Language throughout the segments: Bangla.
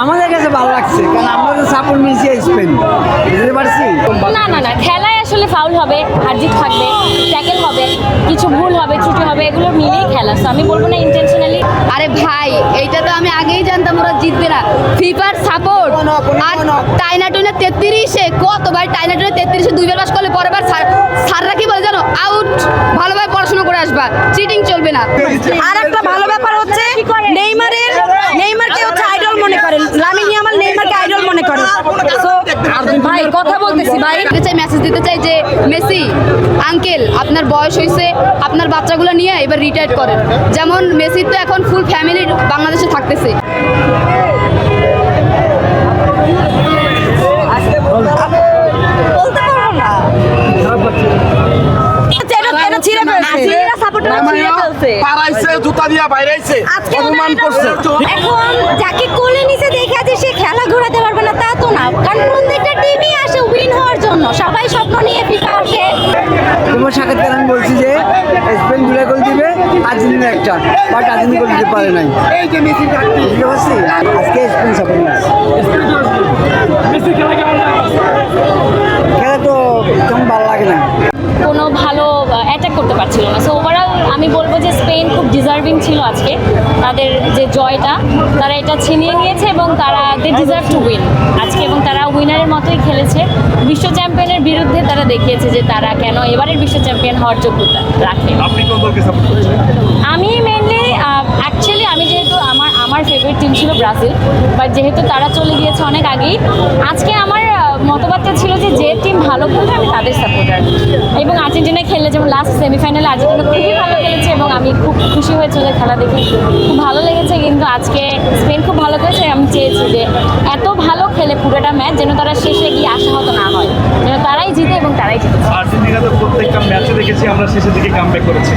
আমাদের কাছে ভালো লাগছে, কারণ আমরা তো সাপোর্ট মিলছি স্পেন, বুঝতে পারছি। না খেলায় আসলে ফাউল হবে, হারজিত থাকবে, ট্যাকেল হবে, কিছু ভুল হবে, ত্রুটি হবে, এগুলো মিলেই খেলা। তো আমি বলবো না ইন্টেনশনালি। আরে ভাই, এইটা তো আমি আগেই জানতাম ওরা জিতবে না। ফিফার সাপোর্ট আর টাইনা টুইনা 33-এ কত ভাই, টাইনা টুইনা 33-এ দুইবার পাস করলে পরের বার স্যাররা কি বলে জানো, আউট, ভালোভাবে পড়াশোনা করে আসবা, চিটিং চলবে না। আর একটা ভালো ব্যাপার হচ্ছে নেইমারকে হচ্ছে আইডল মনে করেন, লামিন ইয়ামাল নেইমারকে আইডল মনে করে। ভাই কথা বলতেছি ভাই, মেসেজ দিতে চাই যে মেসি আঙ্কেল, আপনার বয়স হয়েছে, আপনার বাচ্চাগুলো নিয়ে এবার রিটায়ার করেন। যেমন মেসি তো এখন ফুল ফ্যামিলি বাংলাদেশে থাকতেছে। জুতা দিয়া বাইরেছে, অপমান করছে। এখন যাকে কোলে নিচে দেখে আছে সে খেলা ঘোরাতে পারবে না তা তো না, কারণ প্রত্যেকটা টিমই আসে উইন হওয়ার জন্য, সবাই স্বপ্ন নিয়ে ফিফা আসে। তোমার সাক্ষাৎকার আমি বলছি যে স্পেন 2 গোল দিবে, আর্জেন্টিনা একটা, বাট আর্জেন্টিনা গোল দিতে পারে নাই, বুঝতে পারছি। আজকে স্পেন সাপোর্ট খেলা তো তেমন ভালো লাগে না, কোনো ভালো অ্যাটাক করতে পারছিল না। সো ওভারঅল আমি বলবো যে স্পেন খুব ডিজার্ভিং ছিল আজকে, তাদের যে জয়টা তারা এটা ছিনিয়ে নিয়েছে এবং তারা দে ডিজার্ভ টু উইন আজকে, এবং তারা উইনারের মতোই খেলেছে। বিশ্ব চ্যাম্পিয়নের বিরুদ্ধে তারা দেখিয়েছে যে তারা কেন এবারের বিশ্ব চ্যাম্পিয়ন হওয়ার যোগ্যতা রাখে। আপনি কোন দলকে সাপোর্ট করছেন? আমি মেনলি অ্যাকচুয়ালি আমি যেহেতু আমার ফেভারিট টিম ছিল ব্রাজিল, বাট যেহেতু তারা চলে গিয়েছে অনেক আগেই, আজকে আমার মতবাদটা ছিল যে টিম ভালো খেলবে আমি তাদের সাপোর্টার। এবং আর্জেন্টিনা খেললে, যেমন লাস্ট সেমিফাইনালে আর্জেন্টিনা খুবই ভালো খেলেছে এবং আমি খুব খুশি হয়েছি ওদের খেলা দেখে, খুব ভালো লেগেছে। কিন্তু আজকে স্পেন খুব ভালো খেলেছে, আমি চেয়েছি যে এত ভালো খেলে পুরোটা ম্যাচ যেন তারা শেষে গিয়ে আশাহত না হয়, যেন তারাই জিতে এবং তারাই জিতেছে। আর্জেন্টিনা তো প্রত্যেকটা ম্যাচে দেখেছি আমরা শেষের দিকে কামব্যাক করেছে,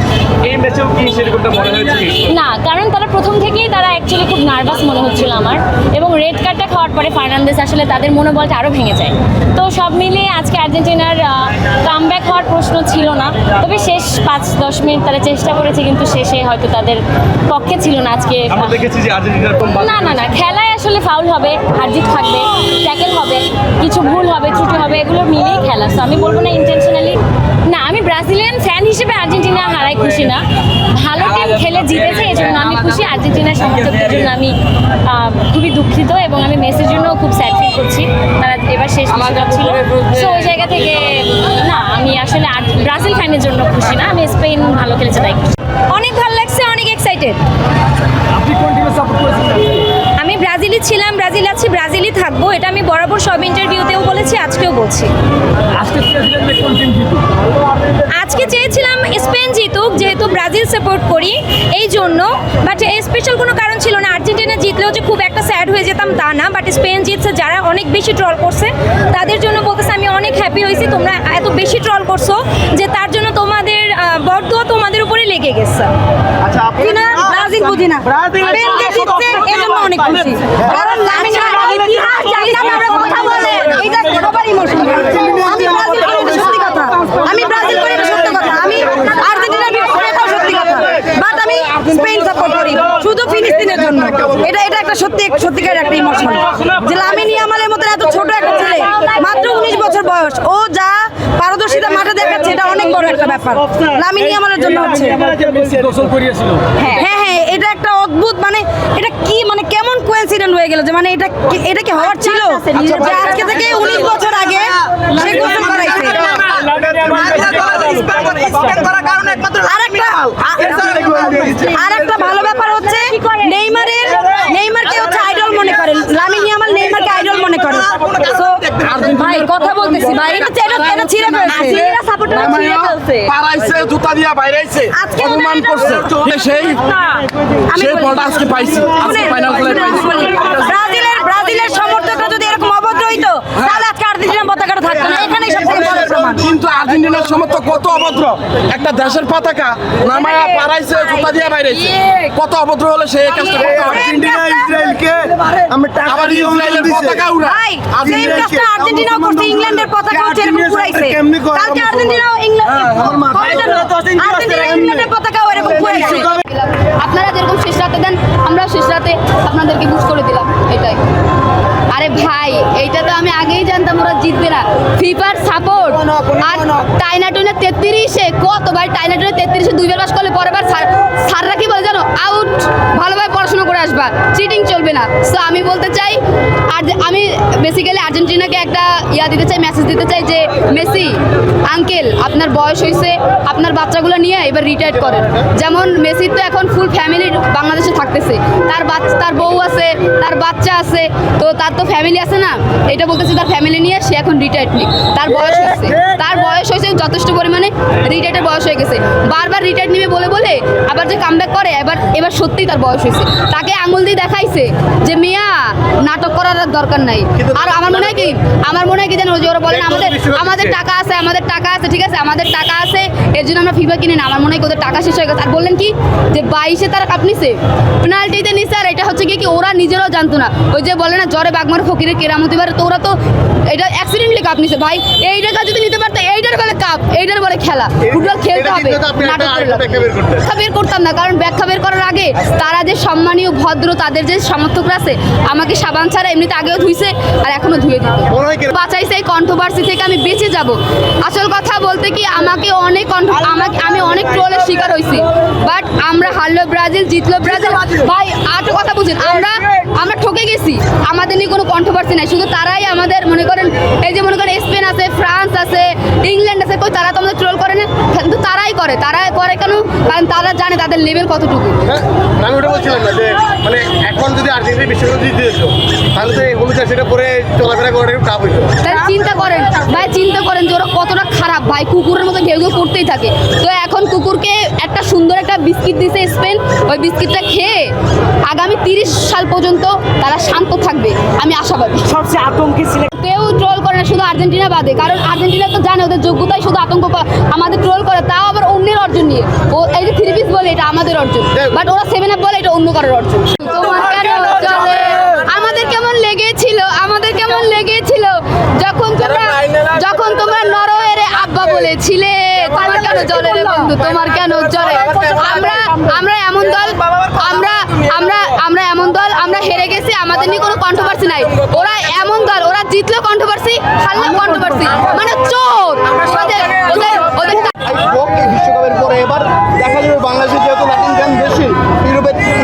এই ম্যাচেও কি সেরকমটা মনে হয়েছে কি? না, কারণ তারা প্রথম থেকেই তারা অ্যাকচুয়ালি খুব নার্ভাস মনে হচ্ছিল আমার, এবং রেড কার্ডটা খাওয়ার পরে ফার্নান্দেস আসলে তাদের মনোবলটা আরও ভেঙে যায়। তো সব মিলিয়ে আজকে আর্জেন্টিনার কামব্যাক হওয়ার প্রশ্ন ছিল না, তবে শেষ 5-10 মিনিট তারা চেষ্টা করেছে, কিন্তু শেষে হয়তো তাদের পক্ষে ছিল না আজকে। আমরা দেখেছি যে আর্জেন্টিনার না খেলায় আসলে ফাউল হবে, হারজিত থাকবে, ট্যাকেল হবে, কিছু ভুল হবে, ত্রুটি হবে, এগুলো মিলেই খেলা। তো আমি বলবো না ইন্টেনশনালি। না, আমি ব্রাজিলিয়ান ফ্যান হিসেবে আর্জেন্টিনা হারায় খুশি না, ভালো টিম খেলে জিতেছে এজন্য আমি খুশি। আর্জেন্টিনার সমর্থকদের জন্য আমি খুবই দুঃখিত এবং আমি মেসির জন্য খুব স্যাড ফিল করছি, তারা এবার শেষ বিশ্বকাপ ছিল। সো ওই জায়গা থেকে না, আমি আসলে ব্রাজিল ফ্যানের জন্য খুশি না, আমি স্পেন ভালো খেলেছে তাই খুশি। অনেক ভালো লাগছে, অনেক এক্সাইটেড। আপনি কোন টিমে সাপোর্ট করছেন? আমি ব্রাজিলই ছিলাম, ব্রাজিল আছি, ব্রাজিলই থাকবো, এটা আমি বরাবর সব ইন্টারভিউতেও বলেছি, আজকেও বলছি। আজকে প্রেসিডেন্ট কোন টিম জিতুক? আজকে চেয়েছিলাম স্পেন জিতুক, যেহেতু ব্রাজিল সাপোর্ট করি এই জন্য, বাট স্পেশাল কোনো কারণ ছিল না। আর্জেন্টিনা জিতলেও যে খুব একটা স্যাড হয়ে যেতাম তা না, বাট স্পেন জিতছে, যারা অনেক বেশি ট্রল করছে তাদের জন্য বলতেছে আমি অনেক হ্যাপি হয়েছি, তোমরা এত বেশি ট্রল করছো যে তার জন্য তোমাদের বর্দোয়া তোমাদের উপরে লেগে গেছে। আচ্ছা, আপনি না ব্রাজিল বুঝি না, স্পেন যে জিতছে এজন্য অনেক খুশি, কারণ লামিন ইয়ামাল ইতিহাস জানি না, আমরা কথা বলে এটা সবার ইমোশন। আমি ব্রাজিল করি, এটা সত্যি কথা, আমি ব্রাজিল করি, এটা সত্যি কথা, আমি আর্জেন্টিনার বিপক্ষে, এটাও সত্যি কথা, বাট আমি স্পেন সাপোর্ট করি শুধু ফিলিস্তিনের জন্য। এটা একটা সত্যিকার একটা ইমোশন যে লামিন ইয়ামালের মতো এত ছোট একটা ছেলে, মাত্র 19 বছর বয়স, ও যা পারদর্শিতা মাঠে দেখাচ্ছে এটা অনেক বড় একটা ব্যাপার লামিন ইয়ামালের জন্য হচ্ছে। হ্যাঁ, এটা একটা অদ্ভুত, মানে এটা কি, মানে কেমন কোইন্সিডেন্ট হয়ে গেল যে মানে এটা কি হওয়ার ছিল যে আজকে থেকে 19 বছর আগে সে গোসল করাইছে। আরেকটা ভালো ব্যাপার হচ্ছে নেইমারকে হচ্ছে আইডল মনে করেন, লামিন ইয়ামাল নেইমারকে আইডল মনে করে। ভাই কথা বলতেছি ভাই, এটা ছিঁড়ে ফেলছে, পারাইছে, জুতা দিয়া বাইরেছে, অপমান করছে। সেই বলটা আজকে পাইছি, আজকে ফাইনাল খেলায় পাইছি। ব্রাজিলের সমর্থকরা যদি এরকম অভদ্র হইতো তাহলে আজকে আর্জেন্টিনা পতাকাটা থাকতো না, এখানেই সবথেকে বড় প্রমাণ। কিন্তু আর্জেন্টিনার সমর্থক কত অভদ্র, একটা দেশের পতাকা নামায়া পারাইছে, জুতা দিয়া বাইরেছে, কত অভদ্র হলে সে কাজটা করতে পারে। আর্জেন্টিনা ইসরায়েলকে আবার ইসরায়েলের পতাকা উড়ায়, সেম কাজটা আর্জেন্টিনাও করছে, ইংল্যান্ডের পতাকা হচ্ছে এরকম পুরাইছে, কালকে আর্জেন্টিনাও ইংল্যান্ডের পতাকাও এরকম পুরাইছে। আপনারা যেরকম শেষ রাতে দেন, আমরা শেষ রাতে আপনাদেরকে বুঝ করে দিলাম, এটাই। ভাই এইটা তো আমি আগেই জানতাম ওরা জিতবে না। ফিফার সাপোর্ট আর টাইনা টুইনা 33-এ কত ভাই, টাইনা টুইনা 33-এ দুইবার পাস করলে পরের বার স্যাররা কি বলে জানো, আউট, ভালোভাবে পড়াশোনা করে আসবা, চিটিং চলবে না। সো আমি বলতে চাই, আর আমি বেসিক্যালি আর্জেন্টিনাকে একটা দিতে চাই, মেসেজ দিতে চাই যে মেসি আঙ্কেল আপনার বয়স হয়েছে, আপনার বাচ্চাগুলো নিয়ে এবার রিটায়ার করেন। যেমন মেসির তো এখন ফুল ফ্যামিলি বাংলাদেশে থাকতেছে, তার বউ আছে, তার বাচ্চা আছে, তো তার তো ফ্যামিলি আছে না, এটা বলতেছে তার ফ্যামিলি নিয়ে সে এখন রিটায়ার্ড নিক। তার বয়স হয়েছে যথেষ্ট পরিমাণে, রিটায়ার্ডের বয়স হয়ে গেছে। বারবার রিটায়ার্ড নিবে বলে বলে আবার যে কামব্যাক করে, এবার সত্যিই তার বয়স হয়েছে। তাকে আঙুল দিয়ে দেখাইছে যে মিয়া নাটক করার আর দরকার নাই। আর আমার মনে হয় কি জানো, যে ওরা বলেন আমাদের টাকা আছে, ঠিক আছে, আমাদের টাকা আছে, এর জন্য আমরা ফিফা কিনে না। আমার মনে হয় ওদের টাকা শেষ হয়ে গেছে। আর বললেন কি যে 22-এ তারা কাপ নিছে, পেনাল্টিতে নিছে। আর এটা হচ্ছে কি ওরা নিজেরাও জানতো না, ওই যে বলে না জ্বরে বাগমার ফকিরের কেরামতি পারে, তো ওরা তো এটা অ্যাক্সিডেন্টলি কাপ নিছে ভাই। এই টাকা যদি নিতে পারতো, এইটার বলে কাপ, এইটার বলে খেলা, ফুটবল খেলতে হবে, নাটক ব্যাখ্যা বের করতাম না। কারণ ব্যাখ্যা বের করার আগে তারা যে সম্মানীয় ভদ্র, তাদের যে সমর্থকরা আছে, আমাকে সাবান ছাড়া এমনিতে আগেও ধুইছে আর এখনো ধুয়ে দিত, বাঁচাইছে। এই কন্ট্রোভার্সি থেকে আমি বেঁচে যাব। আসল কথা বলতে কি আমি অনেক ট্রোলের শিকার হয়েছি, বাট আমরা হারলো ব্রাজিল, জিতলো ব্রাজিল। ভাই আরেকটা কথা বুঝেন, আমরা ঠকে গেছি, আমাদের নিয়ে কোনো কন্ট্রোভার্সি নাই। শুধু তারাই আমাদের মনে করেন, এই যে মনে করেন স্পেন আছে, ফ্রান্স আছে, ইংল্যান্ড আছে, কই তারা তো আমাদের ট্রোল করে না, কিন্তু তারা করে কেন? কারণ তারা জানে তাদের লেভেল কতটুকু। আমি ওটা বলছিলাম না যে মানে এখন যদি আর্জেন্টিনা বিশ্বকাপ জিতে যেত, তাহলে তো এই হলুদ সেটা পরে চলাফেরা করাটা একটু টাফ হইতো। তাহলে চিন্তা করেন যে ওরা কতটা খারাপ ভাই, কুকুরের মতো ঘেউ ঘেউ করতেই থাকে। তো এখন কুকুরকে একটা সুন্দর একটা বিস্কিট দিছে স্পেন, ওই বিস্কিটটা খেয়ে আগামী 30 সাল পর্যন্ত তারা শান্ত থাকবে, আমি আশাবাদী। সবচেয়ে আতঙ্কে ছিলেন কেউ ট্রোল করে না, শুধু আর্জেন্টিনা বাদে, কারণ আর্জেন্টিনা তো জানে ওদের যোগ্যতাই শুধু আতঙ্ক আমাদের ট্রোল করে, তাও আবার অন্যের অর্জন নিয়ে। ও এই যে 3 পিস বলে এটা আমাদের অর্জন, বাট ওরা 7 আপ বলে এটা অন্য কারোর অর্জন। তোমার কেন চলে, আমাদের কেমন লেগেছিল যখন তোমরা নরওয়ের আব্বা বলেছিলে, তোমার কেন জলে রে বন্ধু, তোমার কেন জলে। আমরা এমন দল আমরা হেরে গেছি, আমাদের নিয়ে কোনো কন্ট্রোভার্সি নাই। ওরা এমন দল, ওরা জিতলেও কন্ট্রোভার্সি, হারলেও কন্ট্রোভার্সি, মানে চোর। এই বিশ্বকাপের পরে এবার দেখা যাবে বাংলাদেশে যেহেতু ল্যাটিন ফ্যান বেশি,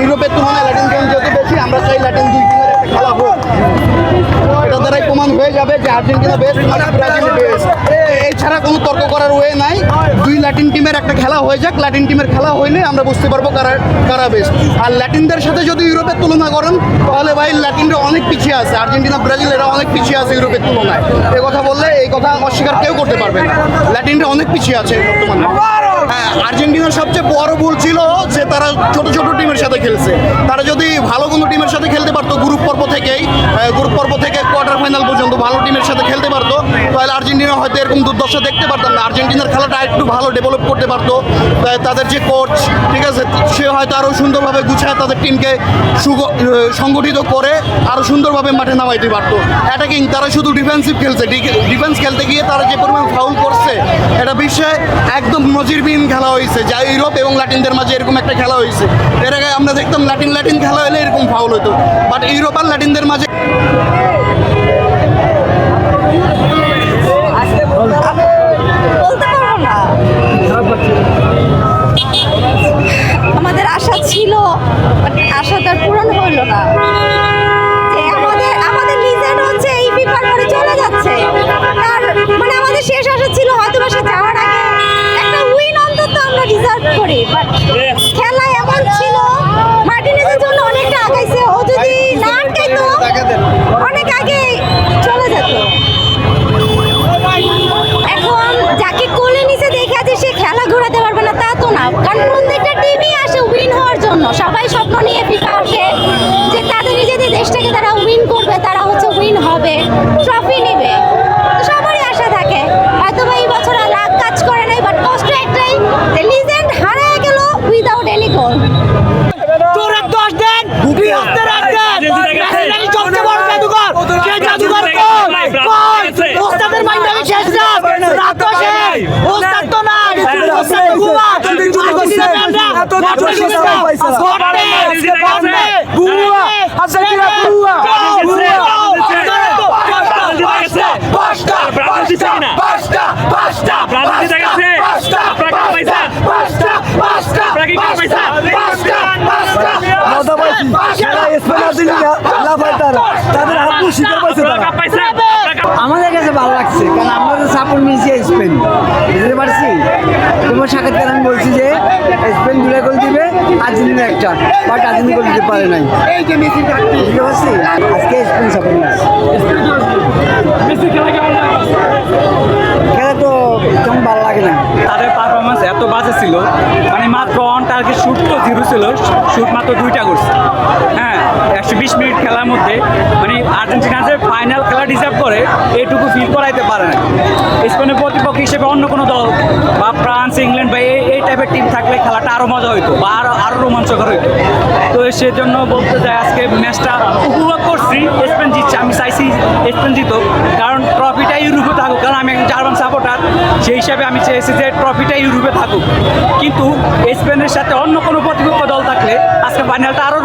ইউরোপের তুলনায় ল্যাটিন ফ্যান যেহেতু বেশি, আমরা চাই ল্যাটিন 2 টিমের একটা খেলা হোক। এটা দ্বারাই প্রমাণ হয়ে যাবে যে আর্জেন্টিনা বেস্ট, ব্রাজিল বেস্ট। এছাড়া কোনো তর্ক করার ওয়ে নাই। 2 ল্যাটিন টিমের একটা খেলা হয়ে যাক, ল্যাটিন টিমের খেলা হইলে আমরা বুঝতে পারবো কারা বেস্ট। আর ল্যাটিনদের সাথে যদি ইউরোপের তুলনা করেন, তাহলে ভাই ল্যাটিনরা অনেক পিছিয়ে আছে, আর্জেন্টিনা ব্রাজিল এরা অনেক পিছিয়ে আছে ইউরোপের তুলনায়। এই কথা বললে এই কথা অস্বীকার কেউ করতে পারবে না, ল্যাটিনরা অনেক পিছিয়ে আছে বর্তমানে। হ্যাঁ, আর্জেন্টিনার সবচেয়ে বড় ভুল ছিল যে তারা ছোট টিমের সাথে খেলছে। তারা যদি ভালো কোনো টিমের সাথে খেলতে পারতো, গ্রুপ পর্ব থেকে কোয়ার্টার ফাইনাল পর্যন্ত ভালো টিমের সাথে খেলতে পারতো, তাহলে আর্জেন্টিনা হয়তো এরকম দুর্দশা দেখতে পারতাম না। আর্জেন্টিনার খেলাটা একটু ভালো ডেভেলপ করতে পারতো, তাদের যে কোচ, ঠিক আছে, সে হয়তো আরও সুন্দরভাবে গুছায় তাদের টিমকে সংগঠিত করে আরও সুন্দরভাবে মাঠে নামাইতে পারতো। অ্যাটাকিং তারা শুধু ডিফেন্সিভ খেলছে, ডিফেন্স খেলতে গিয়ে তারা যে পরিমাণ ফাউল করছে, এটা বিশ্বে একদম নজিরবিহীন খেলা হয়েছে, যা ইউরোপ এবং ল্যাটিনদের মাঝে এরকম একটা খেলা হয়েছে। এর আগে আমরা দেখতাম ল্যাটিন খেলা হলে এরকম ফাউল হতো, বাট ইউরোপ আর ল্যাটিনদের মাঝে বলতে পারবো না। আমাদের আশা ছিল, বাট আশা তার পূরণ হইল না। যে আমাদের লিজেন্ড হচ্ছে এই ফিফার পরে চলে যাচ্ছে, আর মানে আমাদের শেষ আশা ছিল হয়তো বা সে যাওয়ার আগে একটা উইন অন্তত আমরা ডিজার্ভ করি, বাট খেলা এমন ছিল মার্টিনেজের জন্য অনেকটা আগাইছে, ও যদি না আটকাইতো অনেক আগে চলে যেত। এখন যাকে কোলে নিচে দেখে আছে সে খেলা ঘোরাতে পারবে না তা তো না, কারণ প্রত্যেকটা টিমই আসে উইন হওয়ার জন্য। সবাই স্বপ্ন নিয়ে ফিফা আসে যে তাদের নিজেদের দেশটাকে তারা উইন করবে, তারা হচ্ছে উইন হবে, ট্রফি নেবে, সবারই আশা থাকে। হয়তো বা এই বছর আর রাগ কাজ করে নাই, বাট কষ্ট একটাই যে লিজেন্ড হারায় গেল উইদাউট এনি গোল। তোরে 10 দেন, 20 রাখবেন, মেসি সবচেয়ে বড় জাদুঘর, সেই জাদুঘর কই? ওস্তাদের মাইন্ডে আমি শেষ রাত তো শেষ, ওস্তাদ তো না, ওস্তাদ গুয়া, চুরি করছে, এত টাকা পয়সা, গুয়া, আর্জেন্টিনা গুয়া, আমাদের কাছে ভালো লাগছে কারণ আমরা তো সাপোর্ট নিয়েছি স্পেন বুঝতে পারছি তোমার সাক্ষাৎকার আমি বলছি যে স্পেন 2 গোল দিবে আর্জেন্টিনা একটা বাট আর্জেন্টিনা গোল দিতে পারে নাই বুঝতে পারছি আজকে স্পেন সাপোর্ট নিয়েছি খেলা তো তেমন ভালো লাগে না তাদের পারফরমেন্স এত বাজে ছিল মানে মাত্র অন টার্গেট শুট তো 0 ছিল শুট মাত্র 2টা করছে হ্যাঁ 120 মিনিট খেলার মধ্যে মানে আর্জেন্টিনা যে ফাইনাল খেলা ডিজার্ভ করে এইটুকু ফিল করাইতে পারে না স্পেনের প্রতিপক্ষ হিসেবে অন্য কোনো দল বা ফ্রান্স ইংল্যান্ড বা এই টাইপের টিম থাকলে খেলাটা আরও মজা হইতো বা আরও রোমাঞ্চকর হইতো তো সেজন্য বলতে চাই আজকে ম্যাচটা উপভোগ করছি স্পেন জিতছে আমি চাইছি স্পেন জিতো কারণ ট্রফিটা ইউরোপে থাকুক কারণ আমি একজন জার্মান সাপোর্টার সেই হিসাবে আমি চেয়েছি যে ট্রফিটা ইউরোপে থাকুক কিন্তু স্পেনের সাথে অন্য কোনো প্রতিপক্ষ দল থাকলে আজকে ফাইনালটা আরও